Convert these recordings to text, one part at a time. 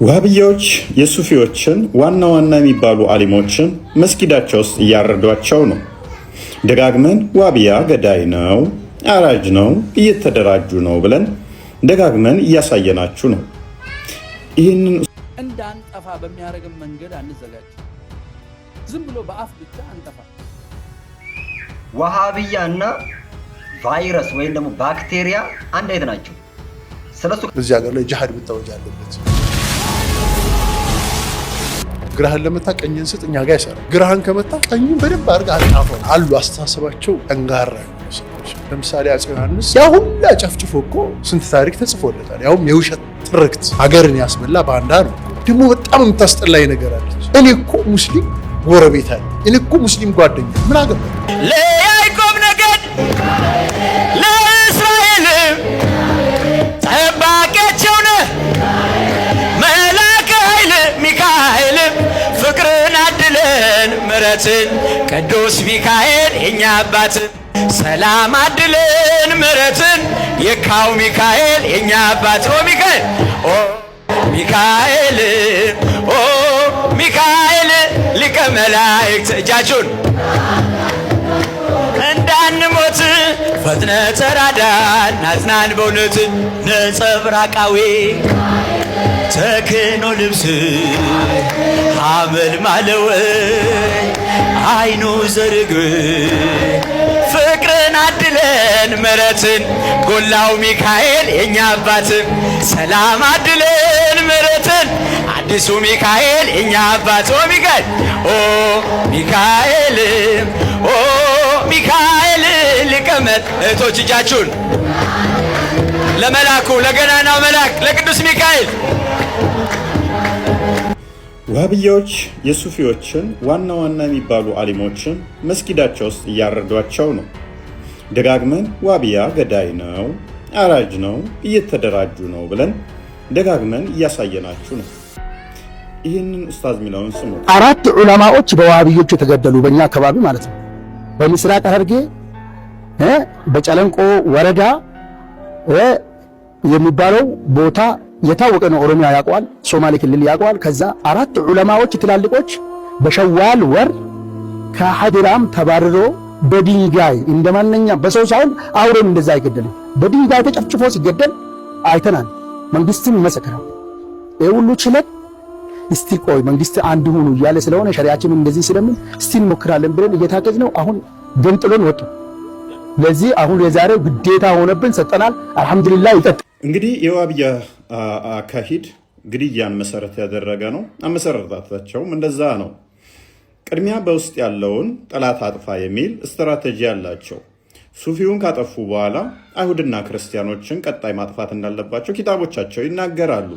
ዋሃብያዎች የሱፊዎችን ዋና ዋና የሚባሉ አሊሞችን መስጊዳቸው ውስጥ እያረዷቸው ነው። ደጋግመን ዋሃብያ ገዳይ ነው፣ አራጅ ነው፣ እየተደራጁ ነው ብለን ደጋግመን እያሳየናችሁ ነው። ይህንን እንዳንጠፋ በሚያደርገን መንገድ አንዘጋጅ። ዝም ብሎ በአፍ ብቻ አንጠፋ። ዋሃብያና ቫይረስ ወይም ደግሞ ባክቴሪያ አንድ አይነት ናቸው። ስለሱ በዚህ ሀገር ላይ ጂሃድ ብታወጅ አለበት። ግራህን ለመታ ቀኝን ስጥ እኛ ጋር ይሰራል። ግራህን ከመታ ቀኝን በደንብ አድርገህ አጣፈው አሉ። አስተሳሰባቸው ጠንጋራ ሰዎች። ለምሳሌ አፄ ዮሐንስ ያ ሁላ ጨፍጭፎ እኮ ስንት ታሪክ ተጽፎለታል። ያውም የውሸት ትርክት ሀገርን ያስበላ ባንዳ ነው። ደግሞ በጣም የምታስጠላኝ ነገር አለች። እኔ እኮ ሙስሊም ጎረቤት አለ፣ እኔ እኮ ሙስሊም ጓደኛ ምን አገባ ለያዕቆብ ነገድ ለእስራኤል ጠባቂያቸው ነህ መልአከ ኃይል ሚካኤል ፍቅርን አድለን ምሕረትን ቅዱስ ሚካኤል የኛ አባት ሰላም አድለን ምሕረትን የካው ሚካኤል የኛ አባት ኦ ሚካኤል ኦ ሚካኤል ኦ ሚካኤል ሊቀ መላእክት እጃችሁን እንዳንሞት ፈጥነ ተራዳን ናዝናን በእውነት ነጸብራቃዊ ተክኖ ልብስ ሐመል ማለው አይኑ ዘርግ ፍቅርን አድለን ምሕረትን ጎላው ሚካኤል የኛ አባት ሰላም አድለን ምሕረትን አዲሱ ሚካኤል የኛ አባት ኦ ሚካኤል ኦ ሚካኤል ኦ ሚካኤል ሊቀመጥ እህቶች እጃችሁን ለመላኩ ለገናናው መልአክ ለቅዱስ ሚካኤል። ዋሃብያዎች የሱፊዎችን ዋና ዋና የሚባሉ አሊሞችን መስጊዳቸው ውስጥ እያረዷቸው ነው። ደጋግመን ዋሃብያ ገዳይ ነው፣ አራጅ ነው፣ እየተደራጁ ነው ብለን ደጋግመን እያሳየናችሁ ነው። ይህንን ኡስታዝ ሚለውን ስሙ። 4 ዑለማዎች በዋሃብዮች የተገደሉ በእኛ አካባቢ ማለት ነው። በምስራቅ ሐረርጌ በጨለንቆ ወረዳ የሚባለው ቦታ የታወቀ ነው። ኦሮሚያ ያውቀዋል፣ ሶማሌ ክልል ያውቀዋል። ከዛ 4 ዑለማዎች ትላልቆች በሸዋል ወር ከሐዲራም ተባርሮ በድንጋይ እንደማንኛውም በሰው ሳይሆን አውሬም እንደዛ አይገደልም። በድንጋይ ተጨፍጭፎ ሲገደል አይተናል። መንግስትም ይመሰክራል። ይሄ ሁሉ ችለት እስቲ ቆይ መንግስት አንድ ሁኑ እያለ ስለሆነ ሸሪዓችን እንደዚህ ስለምን እስቲ እንሞክራለን ብለን እየታገዝ ነው። አሁን ገንጥሎን ወጡ። ለዚህ አሁን የዛሬው ግዴታ ሆነብን፣ ሰጠናል። አልহামዱሊላህ ይጠጥ እንግዲህ የዋሃብያ አካሂድ ግድያን መሰረት ያደረገ ነው። አመሰራረታቸውም እንደዛ ነው። ቅድሚያ በውስጥ ያለውን ጠላት አጥፋ የሚል ስትራቴጂ ያላቸው ሱፊውን ካጠፉ በኋላ አይሁድና ክርስቲያኖችን ቀጣይ ማጥፋት እንዳለባቸው ኪታቦቻቸው ይናገራሉ።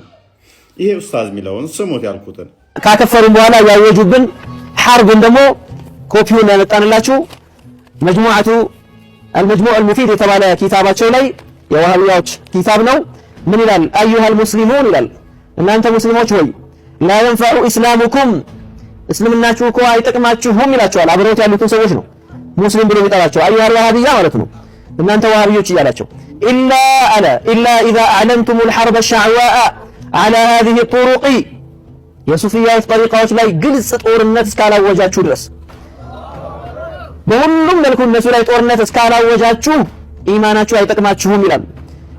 ይሄ ኡስታዝ ሚለውን ስሙት ያልኩትን ካከፈሩን በኋላ ያወጁብን ሐርብን ደግሞ ኮፒውን ያመጣንላችሁ መጅሙዓቱ አልመጅሙዕ አልሙፊድ የተባለ ኪታባቸው ላይ የዋሃብያዎች ኪታብ ነው። ምን ይላል? አዩሃል ሙስሊሙን ይላል። እናንተ ሙስሊሞች ሆይ ላ የንፈዑ ኢስላሙኩም እስልምናችሁ እኮ አይጠቅማችሁም ይላቸዋል። አብረውት ያሉትን ሰዎች ነው ሙስሊም ብሎ የሚጠራቸው። አዩሃል ዋሃብያ ማለት ነው። እናንተ ዋሃብዮች እያላቸው ኢላ ኢዛ አዕለንቱም ልሐርበ ሻዕዋአ على هذه الطرق የሱፊያዎች ጠሪቃዎች ላይ ግልጽ ጦርነት እስካላወጃችሁ ድረስ በሁሉም መልኩ እነሱ ላይ ጦርነት እስካላወጃችሁ ኢማናችሁ አይጠቅማችሁም ይላል።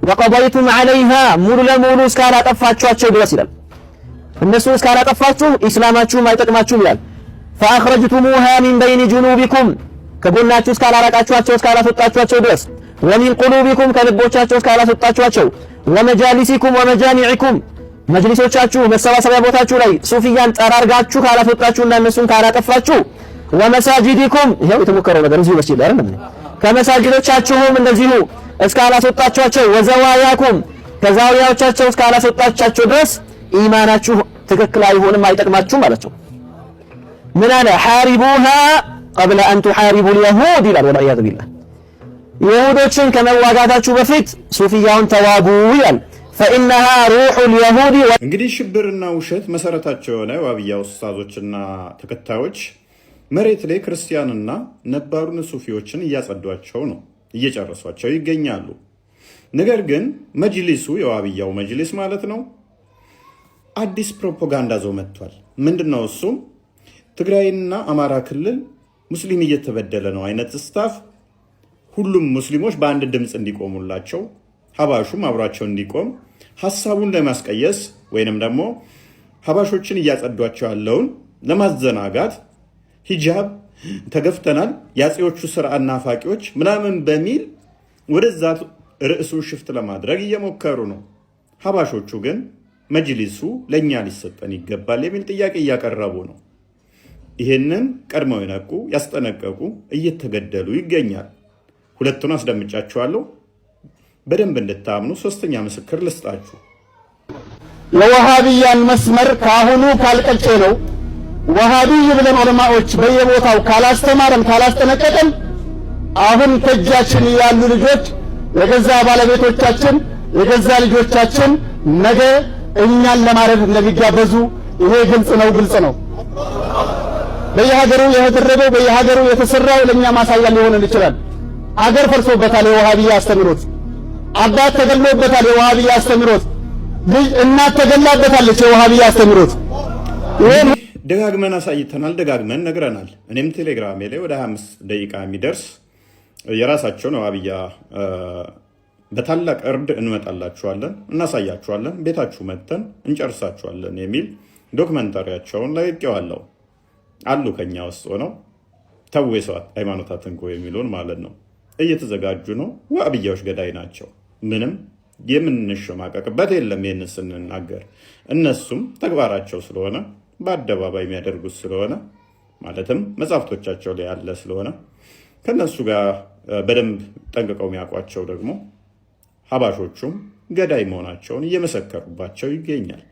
ወቀضيتم عليها ሙሉ ለሙሉ እስካላጠፋችኋቸው ድረስ ይላል። እነሱ እስካላጠፋችሁ ኢስላማችሁም አይጠቅማችሁም ይላል። فأخرجتموها من بين جنوبكم ከጎናችሁ እስካላራቃችኋቸው እስካላስወጣችኋቸው ድረስ ومن قلوبكم ከልቦቻቸው እስካላስወጣችኋቸው ومجالسكم ومجامعكم መጅሊሶቻችሁ መሰባሰቢያ ቦታችሁ ላይ ሱፊያን ጠራርጋችሁ ካላስወጣችሁና እነሱን ካላጠፋችሁ ወመሳጂዲኩም ይሄው የተሞከረው ነገር እዚሁ መስጂድ ላይ አይደለም። ከመሳጂዶቻችሁም እንደዚሁ እስካላስወጣችኋቸው ወዘዋያኩም ከዛውያዎቻቸው እስካላስወጣቻቸው ድረስ ኢማናችሁ ትክክል አይሆንም፣ አይጠቅማችሁም አላቸው። ምን አለ? ሐሪቡሃ قبل أن تحاربوا اليهود ይላል። ወልዒያዙ ቢላህ ይሁዶችን ከመዋጋታችሁ በፊት ሱፊያውን ተዋጉ ይላል። فإنها روح اليهود እንግዲህ ሽብርና ውሸት መሰረታቸው የሆነ ዋሃብያ ኡስታዞችና ተከታዮች መሬት ላይ ክርስቲያንና ነባሩን ሱፊዎችን እያጸዷቸው ነው፣ እየጨረሷቸው ይገኛሉ። ነገር ግን መጅሊሱ የዋሃብያው መጅሊስ ማለት ነው አዲስ ፕሮፓጋንዳ ዞ መጥቷል። ምንድነው እሱም? ትግራይና አማራ ክልል ሙስሊም እየተበደለ ነው አይነት ስታፍ ሁሉም ሙስሊሞች በአንድ ድምፅ እንዲቆሙላቸው ሀባሹም አብሯቸው እንዲቆም ሐሳቡን ለማስቀየስ ወይንም ደግሞ ሀባሾችን እያጸዷቸው ያለውን ለማዘናጋት ሂጃብ ተገፍተናል የአጼዎቹ ስርዓት ናፋቂዎች ምናምን በሚል ወደዛ ርዕሱ ሽፍት ለማድረግ እየሞከሩ ነው። ሀባሾቹ ግን መጅሊሱ ለኛ ሊሰጠን ይገባል የሚል ጥያቄ እያቀረቡ ነው። ይሄንን ቀድመው የነቁ ያስጠነቀቁ እየተገደሉ ይገኛል። ሁለቱን አስደምጫችኋለሁ። በደንብ እንድታምኑ ሶስተኛ ምስክር ልስጣችሁ። የወሃቢያን መስመር ካሁኑ ካልቀጨ ነው ወሃቢይ ብለን ዑለማዎች በየቦታው ካላስተማረን ካላስጠነቀቀን አሁን ከእጃችን ያሉ ልጆች የገዛ ባለቤቶቻችን የገዛ ልጆቻችን ነገ እኛን ለማረድ እንደሚጋበዙ ይሄ ግልጽ ነው። በየሀገሩ የተደረገው በየሀገሩ የተሰራው ለኛ ማሳያ ሊሆን ይችላል። አገር ፈርሶበታል የወሃቢያ አስተምሮት፣ አባት ተገሎበታል የወሃቢያ አስተምሮት፣ ልጅ እናት ተገላበታለች የወሃቢያ አስተምሮት። ደጋግመን አሳይተናል፣ ደጋግመን ነግረናል። እኔም ቴሌግራሜ ላይ ወደ 25 ደቂቃ የሚደርስ የራሳቸውን ወሃቢያ በታላቅ እርድ እንመጣላችኋለን፣ እናሳያችኋለን፣ ቤታችሁ መጥተን እንጨርሳችኋለን የሚል ዶክመንታሪያቸውን ለቅቄዋለሁ። አሉ ከኛ ውስጥ ሆነው ተው የሰው ሃይማኖት አትንኩ የሚሉን ማለት ነው። እየተዘጋጁ ነው። ወሃቢያዎች ገዳይ ናቸው። ምንም የምንሸማቀቅበት የለም ይህንን ስንናገር። እነሱም ተግባራቸው ስለሆነ በአደባባይ የሚያደርጉት ስለሆነ ማለትም መጽሐፍቶቻቸው ላይ ያለ ስለሆነ ከነሱ ጋር በደንብ ጠንቅቀው የሚያውቋቸው ደግሞ ሀባሾቹም ገዳይ መሆናቸውን እየመሰከሩባቸው ይገኛል።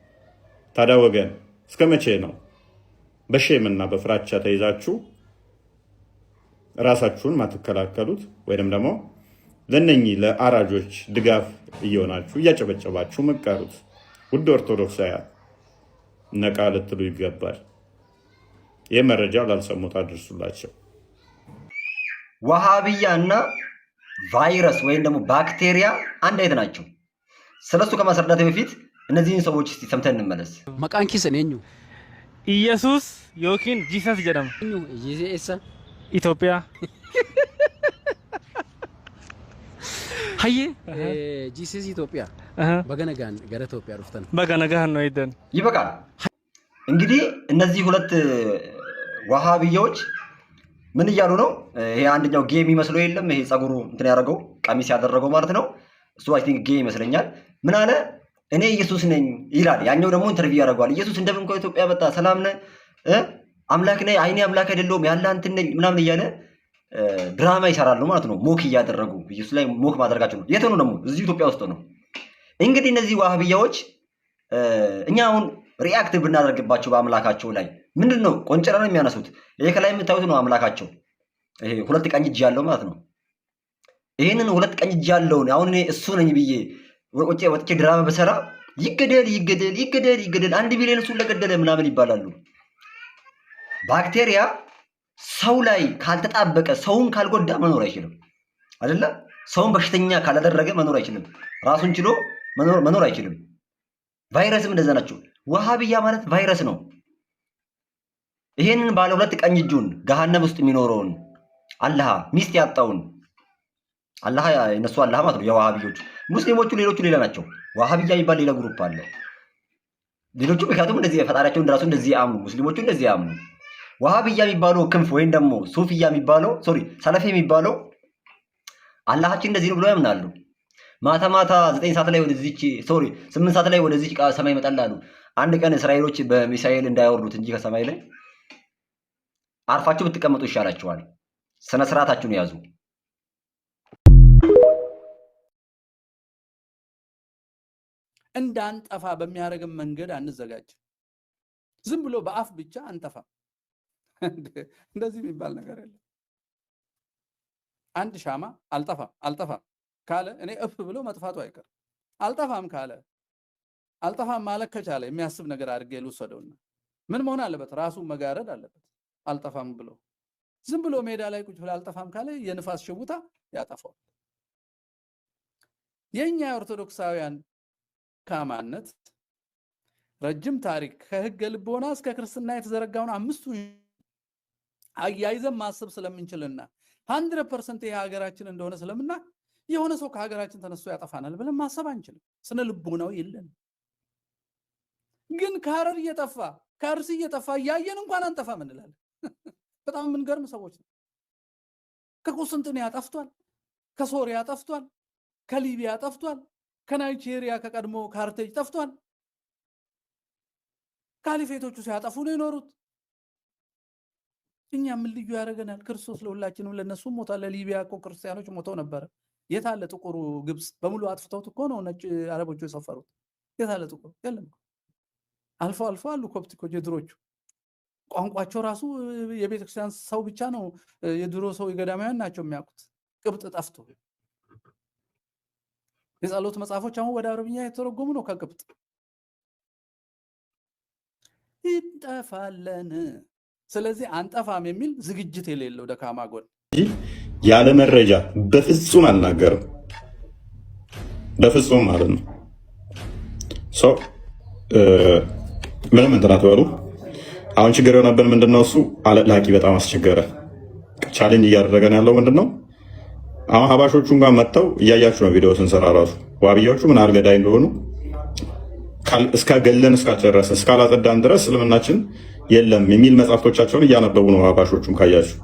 ታዲያ ወገን እስከ መቼ ነው በሼምና በፍራቻ ተይዛችሁ ራሳችሁን ማትከላከሉት? ወይንም ደግሞ ለነኚህ ለአራጆች ድጋፍ እየሆናችሁ እያጨበጨባችሁ መቃሩት? ውድ ኦርቶዶክሳውያን ነቃ ልትሉ ይገባል። ይህ መረጃ ላልሰሙት አድርሱላቸው። ወሃቢያ እና ቫይረስ ወይም ደግሞ ባክቴሪያ አንድ አይነት ናቸው። ስለሱ ከማስረዳት በፊት እነዚህን ሰዎች እስቲ ሰምተን እንመለስ። መቃን ኪሰን eenyu ኢየሱስ ዮኪን ጂሰስ ጀደም eenyu ኢየሱስ ኢትዮጵያ ሀዬ ጂሰስ ኢትዮጵያ በገነጋን ገረ ኢትዮጵያ ሩፍተን በገነጋን ነው ይደን ይበቃል። እንግዲህ እነዚህ ሁለት ወሃቢያዎች ምን እያሉ ነው? ይሄ አንደኛው ጌ የሚመስለው የለም፣ ይሄ ጸጉሩ እንትን ያደረገው ቀሚስ ያደረገው ማለት ነው። እሱ አይ ቲንክ ጌ ይመስለኛል። ምን አለ? እኔ ኢየሱስ ነኝ ይላል። ያኛው ደግሞ ኢንተርቪው ያደርገዋል። ኢየሱስ እንደምን ከኢትዮጵያ መጣ፣ ሰላም ነህ፣ አምላክ ነህ፣ አይኔ አምላክ አይደለሁም ያለ እንትን ነኝ ምናምን እያለ ድራማ ይሰራሉ ማለት ነው። ሞክ እያደረጉ ኢየሱስ ላይ ሞክ ማድረጋቸው ነው። የት ነው ደግሞ? እዚህ ኢትዮጵያ ውስጥ ነው። እንግዲህ እነዚህ ዋሃቢያዎች እኛ አሁን ሪአክት ብናደርግባቸው በአምላካቸው ላይ ምንድን ነው ቆንጨራ ነው የሚያነሱት። ይሄ ከላይ የምታዩት ነው አምላካቸው። ይሄ ሁለት ቀኝ እጅ ያለው ማለት ነው። ይሄንን ሁለት ቀኝ እጅ ያለውን አሁን እኔ እሱ ነኝ ብዬ ወጥቼ ድራማ በሰራ ይገደል 1 ቢሊዮን እሱን ለገደለ ምናምን ይባላሉ። ባክቴሪያ ሰው ላይ ካልተጣበቀ ሰውን ካልጎዳ መኖር አይችልም አይደለ? ሰውን በሽተኛ ካላደረገ መኖር አይችልም። ራሱን ችሎ መኖር አይችልም። ቫይረስም እንደዛ ናቸው። ወሃቢያ ማለት ቫይረስ ነው። ይሄንን ባለ ሁለት ቀኝ እጁን ገሃነም ውስጥ የሚኖረውን አላህ ሚስት ያጣውን አላህ እነሱ አላህ ማለት ነው የወሃቢዮች። ሙስሊሞቹ ሌሎቹ ሌላ ናቸው። ወሃቢያ የሚባል ሌላ ግሩፕ አለ። ሌሎቹ ምክንያቱም እንደዚህ ፈጣሪያቸው እንደራሱ እንደዚህ ያምኑ፣ ሙስሊሞቹ እንደዚህ ያምኑ። ወሃቢያ የሚባለው ክንፍ ወይም ደግሞ ሱፊያ የሚባለው ሰለፊ የሚባለው አላህችን እንደዚህ ነው ብለው ያምናሉ። ማታ 9 ሰዓት ላይ ወደዚች 8 ሰዓት ላይ ወደዚች ሰማይ ይመጣል አሉ። አንድ ቀን እስራኤሎች በሚሳኤል እንዳያወርዱት እንጂ ከሰማይ ላይ አርፋችሁ ብትቀመጡ ይሻላችኋል። ስነ ስርዓታችሁን ያዙ። እንዳንጠፋ በሚያደርግም መንገድ አንዘጋጅ። ዝም ብሎ በአፍ ብቻ አንጠፋ። እንደዚህ የሚባል ነገር የለም። አንድ ሻማ አልጠፋም ካለ እኔ እፍ ብሎ መጥፋቱ አይቀር። አልጠፋም ካለ አልጠፋም ማለት ከቻለ የሚያስብ ነገር አድርጌ ልውሰደውና ምን መሆን አለበት? ራሱ መጋረድ አለበት። አልጠፋም ብሎ ዝም ብሎ ሜዳ ላይ ቁጭ ብሎ አልጠፋም ካለ የንፋስ ሽውታ ያጠፋዋል። የኛ ኦርቶዶክሳውያን ካማነት ረጅም ታሪክ ከህገ ልቦና እስከ ክርስትና የተዘረጋውን አምስቱ አያይዘን ማሰብ ስለምንችልና 100% ይሄ ሀገራችን እንደሆነ ስለምና የሆነ ሰው ከሀገራችን ተነስቶ ያጠፋናል ብለን ማሰብ አንችልም። ስነ ልቦናው የለን። ግን ከሐረር እየጠፋ ከአርሲ እየጠፋ እያየን እንኳን አንጠፋም እንላለን። በጣም የምንገርም ሰዎች ነው። ከቁስጥንጥንያ ጠፍቷል፣ ከሶሪያ ጠፍቷል፣ ከሊቢያ ጠፍቷል፣ ከናይጄሪያ ከቀድሞ ካርቴጅ ጠፍቷል። ካሊፌቶቹ ሲያጠፉ ነው የኖሩት። እኛ ምን ልዩ ያደርገናል? ክርስቶስ ለሁላችንም ለነሱ ሞቷል። ለሊቢያ እኮ ክርስቲያኖች ሞተው ነበር። የታለ ጥቁሩ? ግብጽ በሙሉ አጥፍተውት እኮ ነው ነጭ አረቦቹ የሰፈሩት። የታለ ጥቁሩ? የለም። አልፎ አልፎ አሉ ኮፕቲኮች የድሮቹ። ቋንቋቸው ራሱ የቤተክርስቲያን ሰው ብቻ ነው፣ የድሮ ሰው የገዳማውያን ናቸው የሚያውቁት። ቅብጥ ጠፍቶ የጸሎት መጽሐፎች አሁን ወደ አረብኛ የተተረጎሙ ነው ከቅብጥ። እንጠፋለን። ስለዚህ አንጠፋም የሚል ዝግጅት የሌለው ደካማ ጎን ያለ መረጃ በፍጹም አልናገርም። በፍጹም ማለት ነው። ምንም እንትን አትበሉ። አሁን ችግር የሆነብን ምንድነው? እሱ አለላቂ በጣም አስቸገረ። ቻሌንጅ እያደረገን ያለው ምንድነው? አሁን ሀባሾቹን ጋር መጥተው እያያችሁ ነው ቪዲዮ ስንሰራ ራሱ ዋብያዎቹ ምን አልገዳይ እንደሆኑ እስካገለን እስካጨረሰ እስካላጸዳን ድረስ እስልምናችን የለም የሚል መጽሐፍቶቻቸውን እያነበቡ ነው። ሀባሾቹም ካያችሁ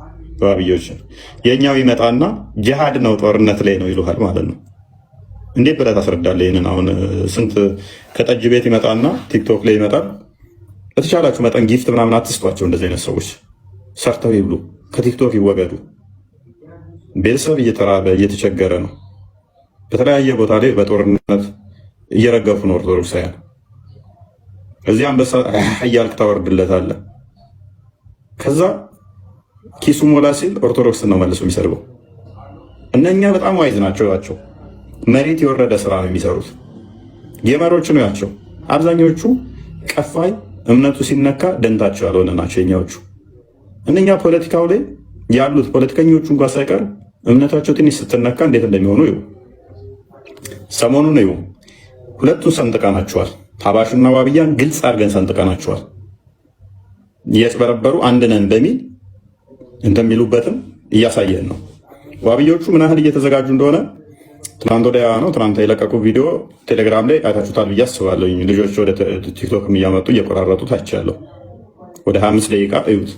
ዋብያዎችን የኛው ይመጣና ጂሃድ ነው ጦርነት ላይ ነው ይሉሃል ማለት ነው። እንዴት ብለህ ታስረዳለህ ይሄንን? አሁን ስንት ከጠጅ ቤት ይመጣና ቲክቶክ ላይ ይመጣል። በተቻላችሁ መጠን ጊፍት ምናምን አትስጧቸው። እንደዚህ አይነት ሰዎች ሰርተው ይብሉ፣ ከቲክቶክ ይወገዱ። ቤተሰብ እየተራበ እየተቸገረ ነው። በተለያየ ቦታ ላይ በጦርነት እየረገፉ ነው ኦርቶዶክሳውያን። እዚህ አንበሳ እያልክ ታወርድለታለህ። ከዛ ኪሱ ሞላ ሲል ኦርቶዶክስ ነው መልሶ የሚሰድበው። እነኛ በጣም ዋይዝ ናቸው። መሬት የወረደ ስራ ነው የሚሰሩት። ጌመሮች ነው ያቸው። አብዛኞቹ ቀፋይ እምነቱ ሲነካ ደንታቸው ያልሆነ ናቸው የኛዎቹ። እነኛ ፖለቲካው ላይ ያሉት ፖለቲከኞቹ እንኳን ሳይቀር እምነታቸው ትንሽ ስትነካ እንዴት እንደሚሆኑ ይኸው ሰሞኑን ነው ሁለቱን ሰንጥቀናቸዋል። ሀባሹና ዋብያን ግልጽ አድርገን ሰንጥቀናቸዋል። እያጭበረበሩ አንድ ነን በሚል እንደሚሉበትም እያሳየን ነው። ዋብዮቹ ምን ያህል እየተዘጋጁ እንደሆነ ትናንት ወዲያ ነው ትናንት የለቀቁ ቪዲዮ ቴሌግራም ላይ አይታችሁታል ብዬ አስባለሁ። ልጆች ወደ ቲክቶክም እያመጡ እየቆራረጡት አይቻለሁ። ወደ 25 ደቂቃ እዩት።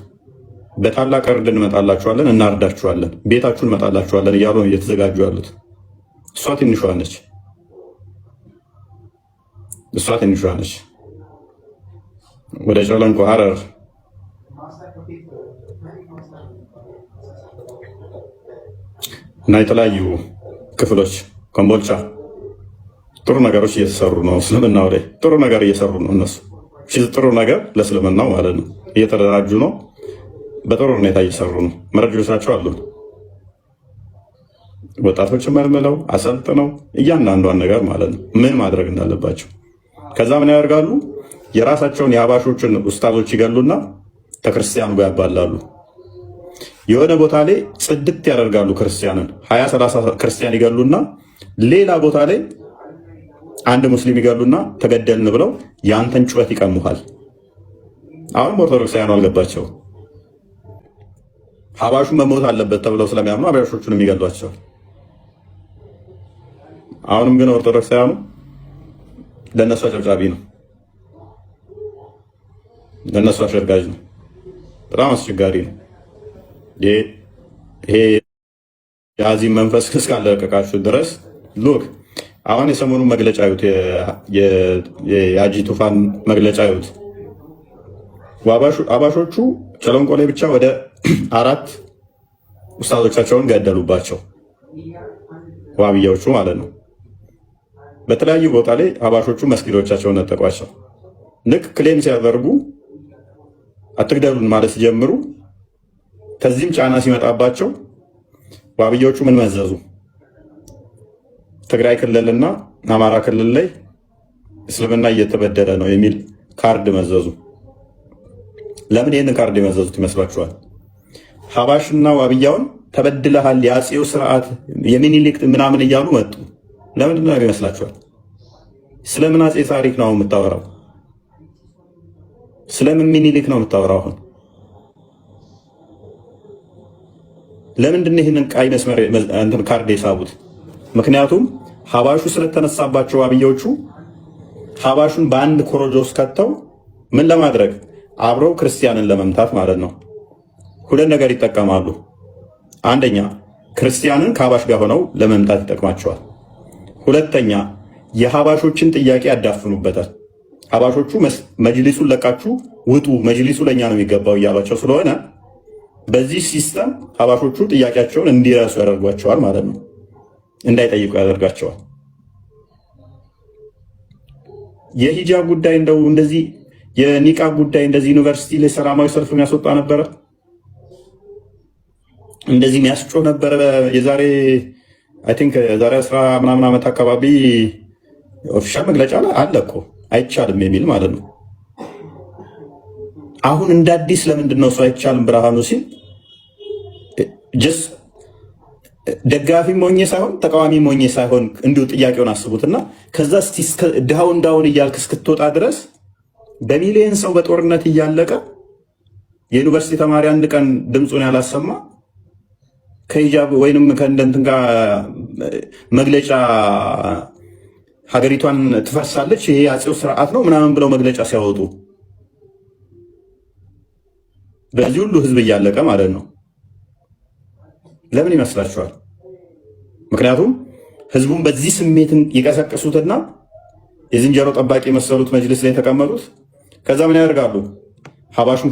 በታላቅ እርድ እንመጣላችኋለን፣ እናርዳችኋለን፣ ቤታችሁን እንመጣላችኋለን እያሉ ነው እየተዘጋጁ ያሉት። እሷ ትንሿ ነች። ወደ ጨለንቆ ሐረር እና የተለያዩ ክፍሎች ኮምቦልቻ ጥሩ ነገሮች እየተሰሩ ነው። እስልምናው ላይ ጥሩ ነገር እየሰሩ ነው እነሱ። ጥሩ ነገር ለእስልምናው ማለት ነው። እየተደራጁ ነው። በጥሩ ሁኔታ እየሰሩ ነው። መረጃዎቻቸው አሉ። ወጣቶችን መልምለው አሰልጥነው እያንዳንዷን ነገር ማለት ነው ምን ማድረግ እንዳለባቸው። ከዛ ምን ያደርጋሉ? የራሳቸውን የአባሾችን ኡስታዞች ይገሉና ከክርስቲያኑ ጋር ያባላሉ። የሆነ ቦታ ላይ ጽድት ያደርጋሉ ክርስቲያንን 20-30 ክርስቲያን ይገሉና ሌላ ቦታ ላይ አንድ ሙስሊም ይገሉና ተገደልን ብለው ያንተን ጩኸት ይቀሙሃል። አሁንም ኦርቶዶክሳውያኑ አልገባቸው። ሀባሹ መሞት አለበት ተብለው ስለሚያምኑ አብያሾቹን የሚገሏቸዋል። አሁንም ግን ኦርቶዶክሳውያኑ ለነሱ አጨብጫቢ ነው፣ ለነሱ አሸርጋጅ ነው። በጣም አስቸጋሪ ነው። ይሄ የአዚም መንፈስ እስካለቀቃችሁ ድረስ ሉክ አሁን የሰሞኑን መግለጫ ዩት የአጂ ቱፋን መግለጫ ዩት አባሾቹ ጨለንቆ ላይ ብቻ ወደ 4 ኡስታዞቻቸውን ገደሉባቸው፣ ዋብያዎቹ ማለት ነው። በተለያዩ ቦታ ላይ አባሾቹ መስጊዶቻቸውን ነጠቋቸው። ልክ ክሌም ሲያደርጉ አትግደሉን ማለት ሲጀምሩ ከዚህም ጫና ሲመጣባቸው ዋብያዎቹ ምን መዘዙ? ትግራይ ክልልና አማራ ክልል ላይ እስልምና እየተበደለ ነው የሚል ካርድ መዘዙ። ለምን ይህንን ካርድ የመዘዙት ይመስላችኋል? ሀባሽና ዋብያውን ተበድለሃል፣ የአፄው ስርዓት የሚኒሊክ ምናምን እያሉ መጡ። ለምንድን ነው ይመስላችኋል? ስለምን አፄ ታሪክ ነው የምታወራው? ስለምን ሚኒሊክ ነው የምታወራው? አሁን ለምንድን ነው ይህንን ቀይ መስመር እንትን ካርድ የሳቡት? ምክንያቱም ሀባሹ ስለተነሳባቸው ዋብያዎቹ ሀባሹን በአንድ ኮረጆ ውስጥ ከተው ምን ለማድረግ አብረው ክርስቲያንን ለመምታት ማለት ነው። ሁለት ነገር ይጠቀማሉ። አንደኛ ክርስቲያንን ከሀባሽ ጋር ሆነው ለመምታት ይጠቅማቸዋል። ሁለተኛ የሀባሾችን ጥያቄ ያዳፍኑበታል። ሀባሾቹ መጅሊሱን ለቃችሁ ውጡ፣ መጅሊሱ ለእኛ ነው የሚገባው እያሏቸው ስለሆነ በዚህ ሲስተም ሀባሾቹ ጥያቄያቸውን እንዲረሱ ያደርጓቸዋል ማለት ነው። እንዳይጠይቁ ያደርጋቸዋል። የሂጃብ ጉዳይ እንደው እንደዚህ የኒቃብ ጉዳይ እንደዚህ ዩኒቨርሲቲ ላይ ሰላማዊ ሰልፍ የሚያስወጣ ነበረ፣ እንደዚህ የሚያስጮህ ነበረ። የዛሬ አይ ቲንክ የዛሬ 10 ምናምን ዓመት አካባቢ ኦፊሻል መግለጫ አለ እኮ አይቻልም የሚል ማለት ነው። አሁን እንደ አዲስ ለምንድን ነው እሱ አይቻልም ብርሃኑ ሲል ጀስት ደጋፊ ሞኜ ሳይሆን ተቃዋሚ ሞኜ ሳይሆን እንዲሁ ጥያቄውን አስቡትና ከዛ እስቲ ዳውን እያልክ እስክትወጣ ድረስ በሚሊየን ሰው በጦርነት እያለቀ የዩኒቨርሲቲ ተማሪ አንድ ቀን ድምፁን ያላሰማ ከሂጃብ ወይንም ከእንደንትን ጋር መግለጫ ሀገሪቷን ትፈርሳለች ይሄ አጼው ስርዓት ነው ምናምን ብለው መግለጫ ሲያወጡ በዚህ ሁሉ ህዝብ እያለቀ ማለት ነው። ለምን ይመስላችኋል? ምክንያቱም ህዝቡን በዚህ ስሜትን ይቀሰቅሱትና የዝንጀሮ ጠባቂ የመሰሉት መጅልስ ላይ የተቀመጡት ከዛ ምን ያደርጋሉ? ሀባሹን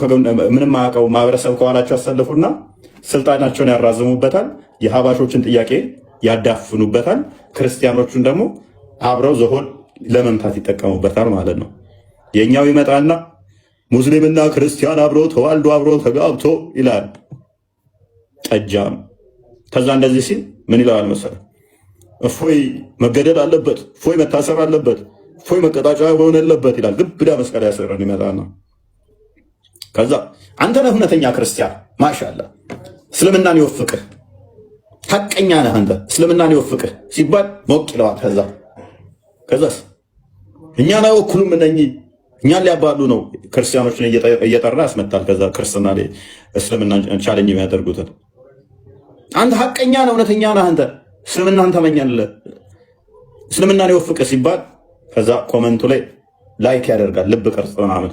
ምንም አያውቀው ማህበረሰብ ከኋላቸው ያሰልፉና ስልጣናቸውን ያራዝሙበታል። የሀባሾችን ጥያቄ ያዳፍኑበታል። ክርስቲያኖቹን ደግሞ አብረው ዝሆን ለመምታት ይጠቀሙበታል ማለት ነው። የኛው ይመጣና ሙስሊምና ክርስቲያን አብሮ ተዋልዶ አብሮ ተጋብቶ ይላል ጠጃም። ከዛ እንደዚህ ሲል ምን ይላል መሰለህ? እፎይ መገደል አለበት፣ እፎይ መታሰር አለበት፣ እፎይ መቀጣጫ መሆን አለበት ይላል። ግብዳ መስቀል ያሰረን ይመጣና ከዛ አንተ ነህ እውነተኛ ክርስቲያን ማሻአላ እስልምናን ይወፍቅህ፣ ሐቀኛ ነህ አንተ እስልምናን ይወፍቅህ ሲባል ሞቅ ይለዋል። ከዛስ እኛን አይወክሉም እነኚህ እኛን ሊያባሉ ነው ክርስቲያኖችን እየጠራ ያስመታል። ከዛ ክርስትና ላይ እስልምና ቻሌንጅ የሚያደርጉትን አንተ ሐቀኛ ነህ እውነተኛ ነህ አንተ እስልምናን ተመኛለህ እስልምናን ይወፍቅህ ሲባል ከዛ ኮመንቱ ላይ ላይክ ያደርጋል ልብ ቅርጽ ምናምን።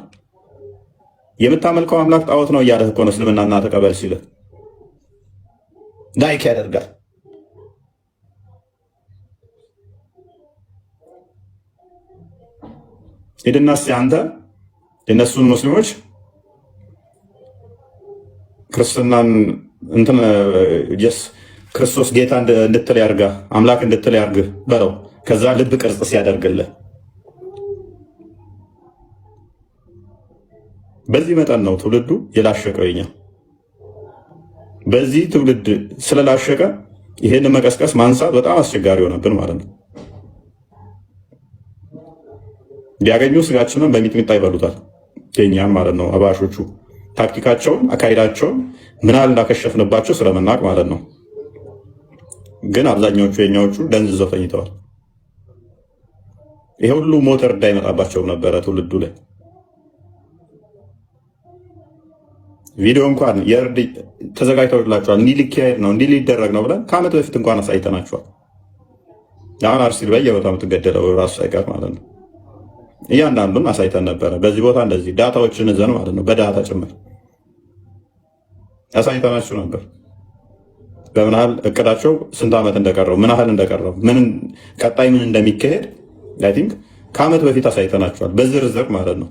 የምታመልከው አምላክ ጣዖት ነው እያለህ እኮ ነው እስልምናና ተቀበል ሲልህ ላይክ ያደርጋል። ሄድና እስኪ አንተ የነሱን ሙስሊሞች ክርስትናን እንትን ክርስቶስ ጌታ እንድትል ያርጋ አምላክ እንድትል ያርግ በለው። ከዛ ልብ ቅርጽ ሲያደርግልህ በዚህ መጠን ነው ትውልዱ የላሸቀው። የኛ በዚህ ትውልድ ስለላሸቀ ይሄን መቀስቀስ ማንሳት በጣም አስቸጋሪ ሆነብን ማለት ነው። ቢያገኙ ስጋችንን በሚጥሚጣ ይበሉታል። የኛም ማለት ነው አባሾቹ ታክቲካቸውን አካሄዳቸውን ምናል እንዳከሸፍንባቸው ስለምናውቅ ማለት ነው። ግን አብዛኛዎቹ የኛዎቹ ደንዝዘው ተኝተዋል። ይሄ ሁሉ ሞተር እንዳይመጣባቸው ነበረ ትውልዱ ላይ። ቪዲዮ እንኳን የእርድ ተዘጋጅተውላቸዋል። እንዲህ ሊካሄድ ነው እንዲህ ሊደረግ ነው ብለን ከዓመት በፊት እንኳን አሳይተናቸዋል። አሁን አርሲ በየቦታው የምትገደለው ራሱ ሳይቀር ማለት ነው። እያንዳንዱን አሳይተን ነበረ። በዚህ ቦታ እንደዚህ ዳታዎችን እዘን ማለት ነው በዳታ ጭምር አሳይተናችሁ ነበር። በምን ያህል እቅዳቸው ስንት ዓመት እንደቀረው ምን ያህል እንደቀረው ምን ቀጣይ ምን እንደሚካሄድ አይ ቲንክ ከዓመት በፊት አሳይተናችኋል በዝርዝር ማለት ነው።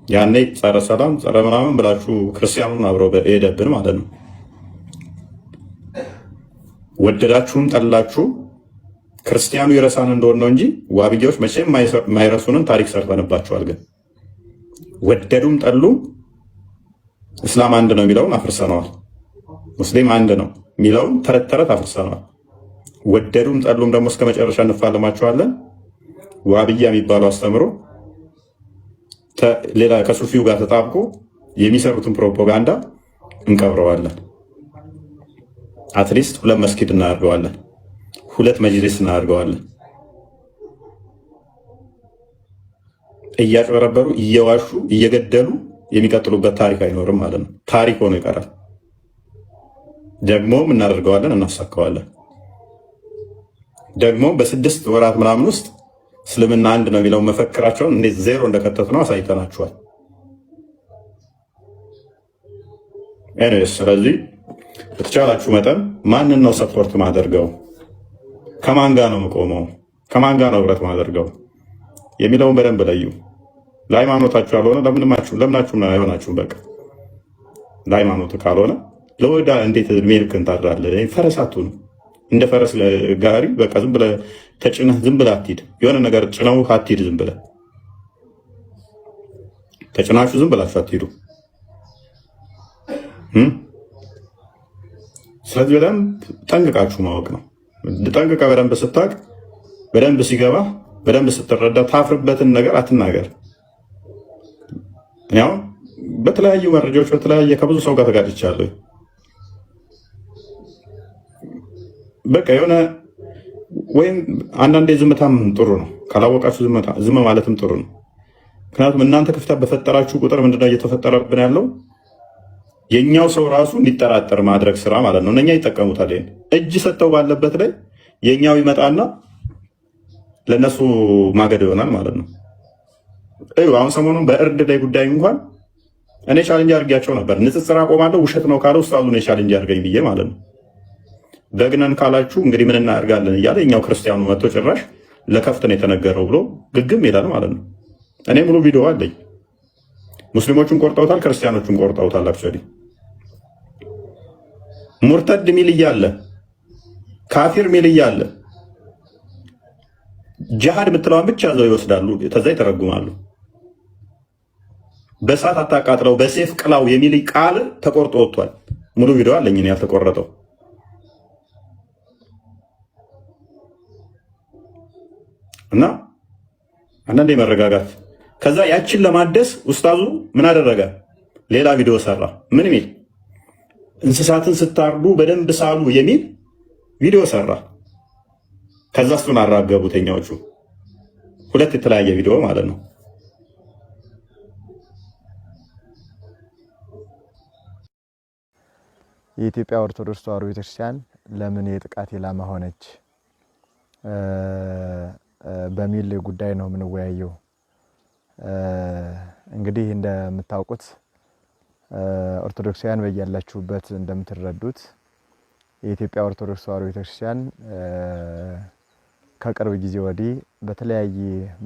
ያኔ ጸረ ሰላም ጸረ ምናምን ብላችሁ ክርስቲያኑን አብረው ሄደብን ማለት ነው። ወደዳችሁም ጠላችሁ ክርስቲያኑ ይረሳን እንደሆነ ነው እንጂ ዋብያዎች መቼም የማይረሱንን ታሪክ ሰርተንባቸዋል። ግን ወደዱም ጠሉም እስላም አንድ ነው የሚለውን አፍርሰነዋል። ሙስሊም አንድ ነው የሚለውን ተረት ተረት አፍርሰነዋል። ወደዱም ጠሉም ደግሞ እስከ መጨረሻ እንፋለማቸዋለን። ዋብያ የሚባለው አስተምሮ ሌላ ከሱፊው ጋር ተጣብቆ የሚሰሩትን ፕሮፓጋንዳ እንቀብረዋለን። አትሊስት 2 መስጊድ እናደርገዋለን፣ 2 መጅሊስ እናደርገዋለን። እያጭበረበሩ እየዋሹ እየገደሉ የሚቀጥሉበት ታሪክ አይኖርም ማለት ነው። ታሪክ ሆኖ ይቀራል። ደግሞ እናደርገዋለን፣ እናሳካዋለን። ደግሞ በ6 ወራት ምናምን ውስጥ እስልምና አንድ ነው የሚለው መፈክራቸውን እንዴት ዜሮ እንደከተቱ ነው አሳይተናቸዋል። ስለዚህ በተቻላችሁ መጠን ማንን ነው ሰፖርት ማደርገው፣ ከማን ጋር ነው የምቆመው፣ ከማን ጋር ነው ህብረት ማደርገው የሚለውን በደንብ ለዩ። ለሃይማኖታችሁ ያልሆነ ለምናችሁም አይሆናችሁም። በቃ ለሃይማኖት ካልሆነ ለወዳ እንዴት እድሜ ልክን ታድራለህ? ፈረስ አትሁን። እንደ ፈረስ ጋሪ በቃ ዝም ብለህ ተጭነህ ዝም ብለህ አትሂድ። የሆነ ነገር ጭነው አትሂድ። ዝም ብለህ ተጭናችሁ ዝም ብላችሁ አትሂዱ። ስለዚህ በደንብ ጠንቅቃችሁ ማወቅ ነው። ጠንቅቀህ በደንብ ስታውቅ፣ በደንብ ሲገባ፣ በደንብ ስትረዳ ታፍርበትን ነገር አትናገር። ያው በተለያዩ መረጃዎች ከብዙ ሰው ጋር ተጋጭቻለሁ። በቃ የሆነ ወይም አንዳንዴ ዝምታም ጥሩ ነው። ካላወቃችሁ ዝም ማለትም ጥሩ ነው። ምክንያቱም እናንተ ክፍተት በፈጠራችሁ ቁጥር ምንድነው እየተፈጠረብን ያለው? የኛው ሰው ራሱ እንዲጠራጠር ማድረግ ስራ ማለት ነው። እነኛ ይጠቀሙታል። ይሄን እጅ ሰጥተው ባለበት ላይ የኛው ይመጣና ለነሱ ማገድ ይሆናል ማለት ነው። አሁን ሰሞኑን በእርድ ላይ ጉዳይ እንኳን እኔ ቻሌንጅ አድርጌያቸው ነበር። ንጽጽር አቆማለሁ ውሸት ነው ካለው ኡስታዙ እኔ ቻሌንጅ አድርገኝ ብዬ ማለት ነው። ደግነን ካላችሁ እንግዲህ ምን እናደርጋለን እያለ እኛው ክርስቲያኑ መጥቶ ጭራሽ ለከፍት ነው የተነገረው ብሎ ግግም ይላል ማለት ነው። እኔ ሙሉ ቪዲዮ አለኝ። ሙስሊሞቹን ቆርጠውታል፣ ክርስቲያኖቹን ቆርጠውታል። አክቹዋሊ ሙርተድ ሚል እያለ ካፊር ሚል እያለ ጂሃድ የምትለዋን ብቻ ዘው ይወስዳሉ፣ ከዛ ይተረጉማሉ። በእሳት አታቃጥለው በሴፍ ቅላው የሚል ቃል ተቆርጦ ወጥቷል። ሙሉ ቪዲዮ አለኝ እኔ ያልተቆረጠው። እና አንዳንዴ መረጋጋት። ከዛ ያችን ለማደስ ኡስታዙ ምን አደረገ? ሌላ ቪዲዮ ሰራ። ምን ሚል? እንስሳትን ስታርዱ በደንብ ሳሉ የሚል ቪዲዮ ሰራ። ከዛ እሱን አራገቡት ኛዎቹ። ሁለት የተለያየ ቪዲዮ ማለት ነው። የኢትዮጵያ ኦርቶዶክስ ተዋሕዶ ቤተክርስቲያን ለምን የጥቃት ኢላማ ሆነች በሚል ጉዳይ ነው የምንወያየው። እንግዲህ እንደምታውቁት ኦርቶዶክሳውያን በያላችሁበት እንደምትረዱት የኢትዮጵያ ኦርቶዶክስ ተዋሕዶ ቤተክርስቲያን ከቅርብ ጊዜ ወዲህ በተለያየ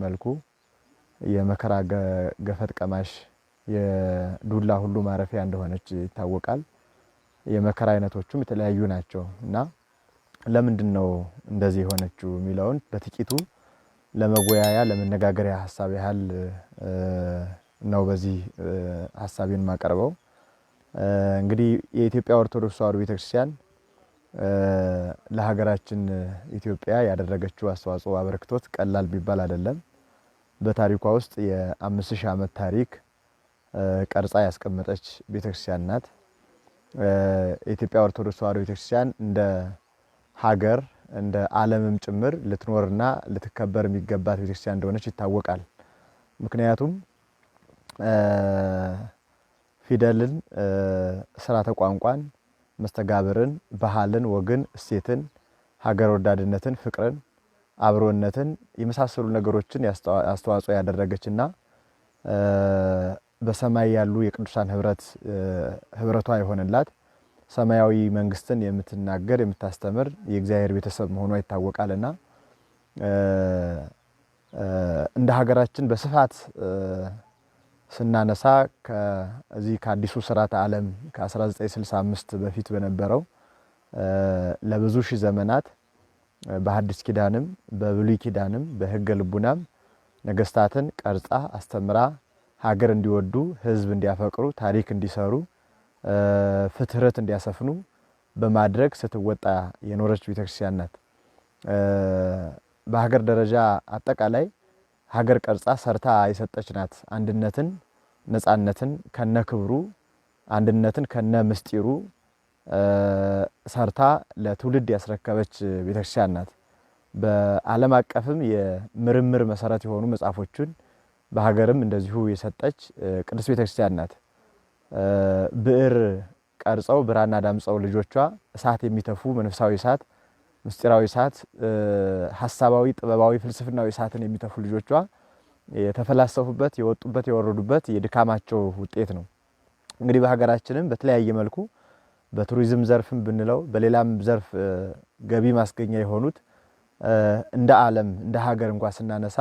መልኩ የመከራ ገፈት ቀማሽ የዱላ ሁሉ ማረፊያ እንደሆነች ይታወቃል። የመከራ አይነቶቹም የተለያዩ ናቸው እና ለምንድን ነው እንደዚህ የሆነችው የሚለውን በጥቂቱ ለመወያያ ለመነጋገሪያ ሐሳብ ያህል ነው በዚህ ሐሳቤን ማቀርበው። እንግዲህ የኢትዮጵያ ኦርቶዶክስ ተዋሕዶ ቤተክርስቲያን ለሀገራችን ኢትዮጵያ ያደረገችው አስተዋጽኦ አበርክቶት ቀላል ቢባል አይደለም። በታሪኳ ውስጥ የ5000 ዓመት ታሪክ ቀርጻ ያስቀመጠች ቤተክርስቲያን ናት። የኢትዮጵያ ኦርቶዶክስ ተዋሕዶ ቤተክርስቲያን እንደ ሀገር እንደ ዓለምም ጭምር ልትኖርና ልትከበር የሚገባት ቤተክርስቲያን እንደሆነች ይታወቃል። ምክንያቱም ፊደልን፣ ስርዓተ ቋንቋን፣ መስተጋብርን፣ ባህልን፣ ወግን፣ እሴትን፣ ሀገር ወዳድነትን፣ ፍቅርን፣ አብሮነትን የመሳሰሉ ነገሮችን አስተዋጽኦ ያደረገችና በሰማይ ያሉ የቅዱሳን ህብረቷ የሆነላት ሰማያዊ መንግስትን የምትናገር የምታስተምር የእግዚአብሔር ቤተሰብ መሆኗ ይታወቃልና እንደ ሀገራችን በስፋት ስናነሳ ከዚህ ከአዲሱ ስርዓተ ዓለም ከ1965 በፊት በነበረው ለብዙ ሺህ ዘመናት በሐዲስ ኪዳንም በብሉይ ኪዳንም በሕገ ልቡናም ነገስታትን ቀርጻ አስተምራ ሀገር እንዲወዱ ህዝብ እንዲያፈቅሩ ታሪክ እንዲሰሩ ፍትህት እንዲያሰፍኑ በማድረግ ስትወጣ የኖረች ቤተክርስቲያን ናት። በሀገር ደረጃ አጠቃላይ ሀገር ቀርጻ ሰርታ የሰጠች ናት። አንድነትን፣ ነፃነትን ከነክብሩ አንድነትን ከነ ምስጢሩ ሰርታ ለትውልድ ያስረከበች ቤተክርስቲያን ናት። በዓለም አቀፍም የምርምር መሰረት የሆኑ መጽሐፎችን በሀገርም እንደዚሁ የሰጠች ቅድስት ቤተክርስቲያን ናት። ብዕር ቀርጸው ብራና ዳምጸው ልጆቿ እሳት የሚተፉ መንፈሳዊ እሳት፣ ምስጢራዊ እሳት፣ ሐሳባዊ ጥበባዊ ፍልስፍናዊ እሳትን የሚተፉ ልጆቿ የተፈላሰፉበት የወጡበት የወረዱበት የድካማቸው ውጤት ነው። እንግዲህ በሀገራችንም በተለያየ መልኩ በቱሪዝም ዘርፍም ብንለው በሌላም ዘርፍ ገቢ ማስገኛ የሆኑት እንደ ዓለም እንደ ሀገር እንኳን ስናነሳ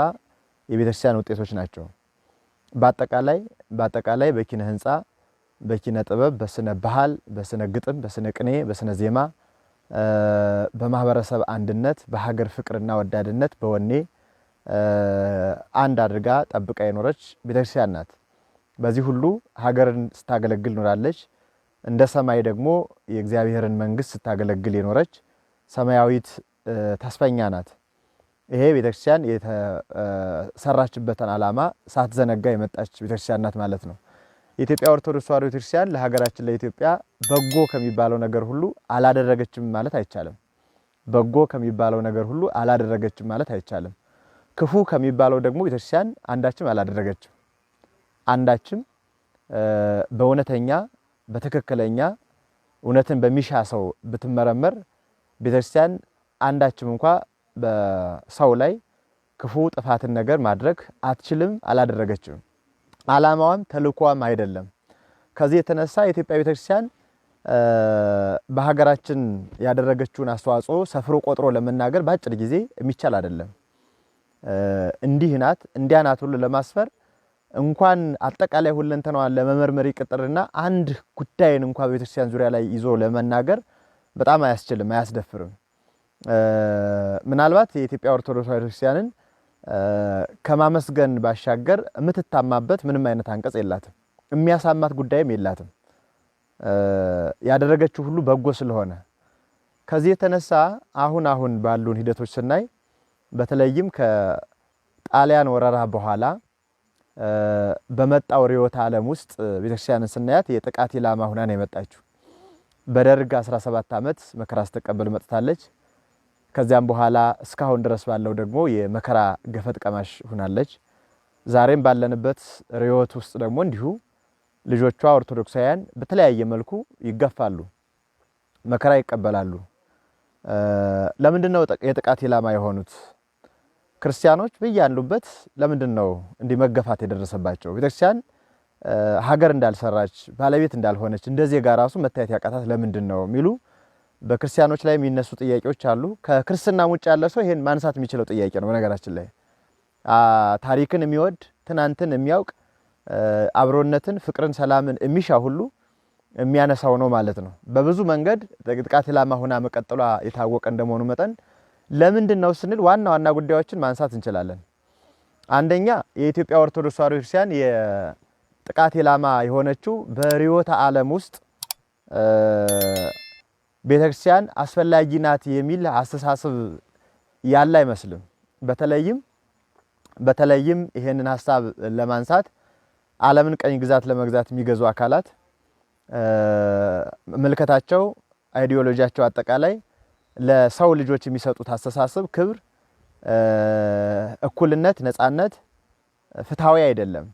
የቤተክርስቲያን ውጤቶች ናቸው። በአጠቃላይ በኪነ ህንፃ፣ በኪነ ጥበብ፣ በስነ ባህል፣ በስነ ግጥም፣ በስነ ቅኔ፣ በስነ ዜማ፣ በማህበረሰብ አንድነት፣ በሀገር ፍቅርና ወዳድነት፣ በወኔ አንድ አድርጋ ጠብቃ የኖረች ቤተክርስቲያን ናት። በዚህ ሁሉ ሀገርን ስታገለግል ኖራለች። እንደ ሰማይ ደግሞ የእግዚአብሔርን መንግስት ስታገለግል የኖረች ሰማያዊት ተስፈኛ ናት። ይሄ ቤተክርስቲያን የተሰራችበትን ዓላማ ሳትዘነጋ የመጣች ቤተክርስቲያን ናት ማለት ነው። የኢትዮጵያ ኦርቶዶክስ ተዋሕዶ ቤተክርስቲያን ለሀገራችን ለኢትዮጵያ በጎ ከሚባለው ነገር ሁሉ አላደረገችም ማለት አይቻልም። በጎ ከሚባለው ነገር ሁሉ አላደረገችም ማለት አይቻልም። ክፉ ከሚባለው ደግሞ ቤተክርስቲያን አንዳችም አላደረገችም። አንዳችም በእውነተኛ በትክክለኛ እውነትን በሚሻ ሰው ብትመረመር ቤተክርስቲያን አንዳችም እንኳ በሰው ላይ ክፉ ጥፋትን ነገር ማድረግ አትችልም፣ አላደረገችም። ዓላማዋም ተልእኮዋም አይደለም። ከዚህ የተነሳ የኢትዮጵያ ቤተክርስቲያን በሀገራችን ያደረገችውን አስተዋጽኦ ሰፍሮ ቆጥሮ ለመናገር በአጭር ጊዜ የሚቻል አይደለም። እንዲህ ናት እንዲያ ናት ሁሉ ለማስፈር እንኳን አጠቃላይ ሁለንተናዋን ለመመርመር ይቅርና አንድ ጉዳይን እንኳን በቤተክርስቲያን ዙሪያ ላይ ይዞ ለመናገር በጣም አያስችልም፣ አያስደፍርም። ምናልባት የኢትዮጵያ ኦርቶዶክስ ቤተክርስቲያንን ከማመስገን ባሻገር የምትታማበት ምንም አይነት አንቀጽ የላትም፣ የሚያሳማት ጉዳይም የላትም። ያደረገችው ሁሉ በጎ ስለሆነ ከዚህ የተነሳ አሁን ባሉን ሂደቶች ስናይ በተለይም ከጣሊያን ወረራ በኋላ በመጣው ርዕዮተ ዓለም ውስጥ ቤተክርስቲያንን ስናያት የጥቃት ኢላማ ሆና ነው የመጣችው። በደርግ 17 ዓመት መከራ ስትቀበል መጥታለች። ከዚያም በኋላ እስካሁን ድረስ ባለው ደግሞ የመከራ ገፈት ቀማሽ ሆናለች። ዛሬም ባለንበት ርዕዮት ውስጥ ደግሞ እንዲሁ ልጆቿ ኦርቶዶክሳውያን በተለያየ መልኩ ይገፋሉ፣ መከራ ይቀበላሉ። ለምንድነው የጥቃት ኢላማ የሆኑት? ክርስቲያኖች በያሉበት ለምንድነው እንዲህ መገፋት የደረሰባቸው? ቤተክርስቲያን ሀገር እንዳልሰራች ባለቤት እንዳልሆነች እንደዚህ ጋር ራሱ መታየት ያቃታት ለምንድነው የሚሉ በክርስቲያኖች ላይ የሚነሱ ጥያቄዎች አሉ። ከክርስትና ውጭ ያለ ሰው ይሄን ማንሳት የሚችለው ጥያቄ ነው። በነገራችን ላይ ታሪክን የሚወድ ትናንትን የሚያውቅ አብሮነትን፣ ፍቅርን፣ ሰላምን የሚሻ ሁሉ የሚያነሳው ነው ማለት ነው። በብዙ መንገድ ጥቃት ኢላማ ሆና መቀጠሏ የታወቀ እንደመሆኑ መጠን ለምንድነው ስንል ዋና ዋና ጉዳዮችን ማንሳት እንችላለን። አንደኛ የኢትዮጵያ ኦርቶዶክስ ተዋሕዶ ቤተክርስቲያን የጥቃት ኢላማ የሆነችው በርዕዮተ ዓለም ውስጥ ቤተክርስቲያን አስፈላጊ ናት የሚል አስተሳሰብ ያለ አይመስልም። በተለይም ይሄንን ሐሳብ ለማንሳት ዓለምን ቀኝ ግዛት ለመግዛት የሚገዙ አካላት መልከታቸው፣ አይዲዮሎጂያቸው አጠቃላይ ለሰው ልጆች የሚሰጡት አስተሳሰብ ክብር፣ እኩልነት፣ ነፃነት ፍትሃዊ አይደለም።